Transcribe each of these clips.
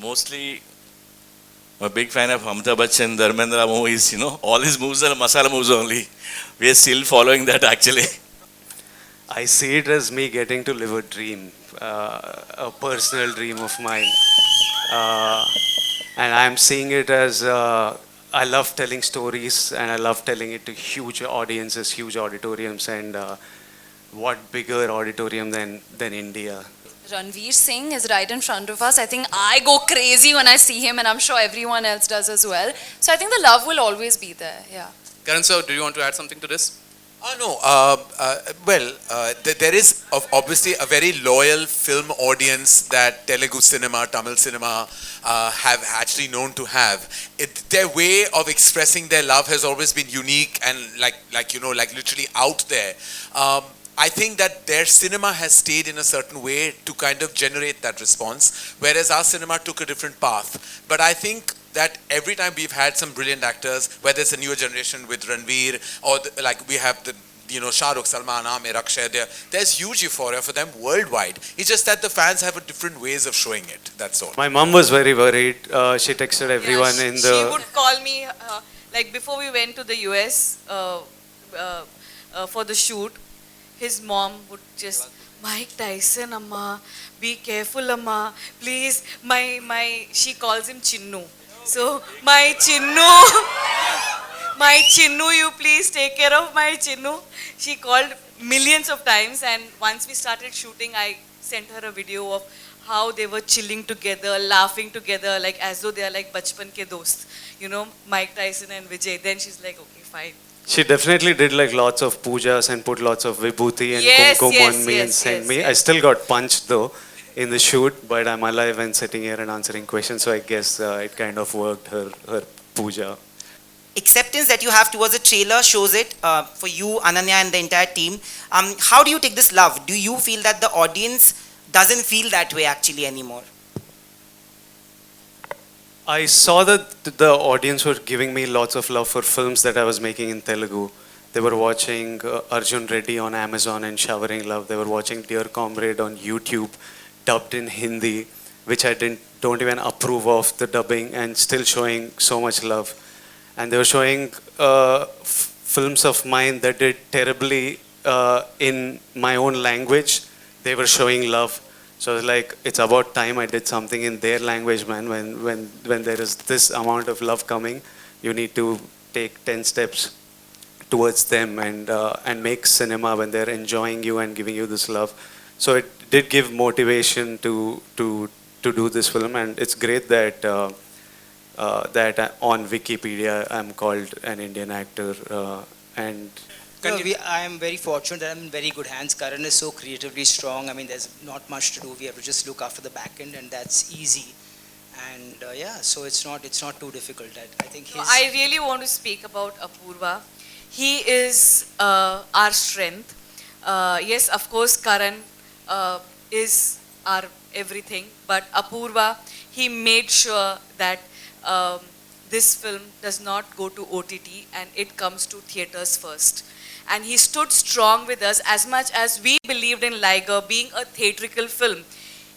Mostly, I'm a big fan of Amitabh Bachchan, Dharmendra movies, all his moves are masala moves only. We are still following that actually. I see it as me getting to live a dream, a personal dream of mine. Uh, and I'm seeing it as I love telling stories and I love telling it to huge audiences, huge auditoriums, and what bigger auditorium than India? Ranveer Singh is right in front of us. I think I go crazy when I see him, and I'm sure everyone else does as well. So I think the love will always be there. Yeah. Karan sir, do you want to add something to this? No. There is obviously a very loyal film audience that Telugu cinema, Tamil cinema have actually known to have. Their way of expressing their love has always been unique and like literally out there. I think that their cinema has stayed in a certain way to kind of generate that response, whereas our cinema took a different path. But I think that every time we've had some brilliant actors, whether it's a newer generation with Ranveer, or like we have the Shah Rukh, Salman, Aamir, Akshay, there's huge euphoria for them worldwide. It's just that the fans have a different ways of showing it, that's all. My mom was very worried. She texted everyone in the... She would call me, like before we went to the US for the shoot, his mom would just, Mike Tyson, Amma, be careful, Amma, please. She calls him Chinnu. So, my Chinnu, you please take care of my Chinnu. She called millions of times, and once we started shooting, I sent her a video of how they were chilling together, laughing together, like as though they are like bachpan ke dost. Mike Tyson and Vijay. Then she's like, okay, fine. She definitely did like lots of pujas and put lots of vibhuti and kumkum on me and sent me. I still got punched though in the shoot, but I'm alive and sitting here and answering questions, so I guess it kind of worked, her puja. Acceptance that you have towards the trailer shows it for you, Ananya, and the entire team. How do you take this love? Do you feel that the audience doesn't feel that way actually anymore? I saw that the audience were giving me lots of love for films that I was making in Telugu. They were watching Arjun Reddy on Amazon and showering love. They were watching Dear Comrade on YouTube, dubbed in Hindi, which I don't even approve of the dubbing, and still showing so much love. And they were showing films of mine that did terribly in my own language. They were showing love. So it's like, it's about time I did something in their language, man. When there is this amount of love coming, you need to take 10 steps towards them and make cinema when they're enjoying you and giving you this love. So it did give motivation to do this film, and it's great that that on Wikipedia I'm called an Indian actor and. I am very fortunate that I'm in very good hands. Karan is so creatively strong. I mean, there's not much to do. We have to just look after the back end, and that's easy. And so it's not too difficult. I think I really want to speak about Apurva. He is our strength. Yes, of course, Karan is our everything. But Apurva, he made sure that this film does not go to OTT and it comes to theaters first. And he stood strong with us as much as we believed in Liger being a theatrical film.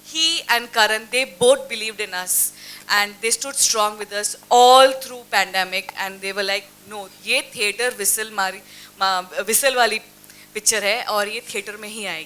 He and Karan, they both believed in us, and they stood strong with us all through pandemic, and they were like, no, ये theater whistle wali picture है और ये theater में ही आएगी.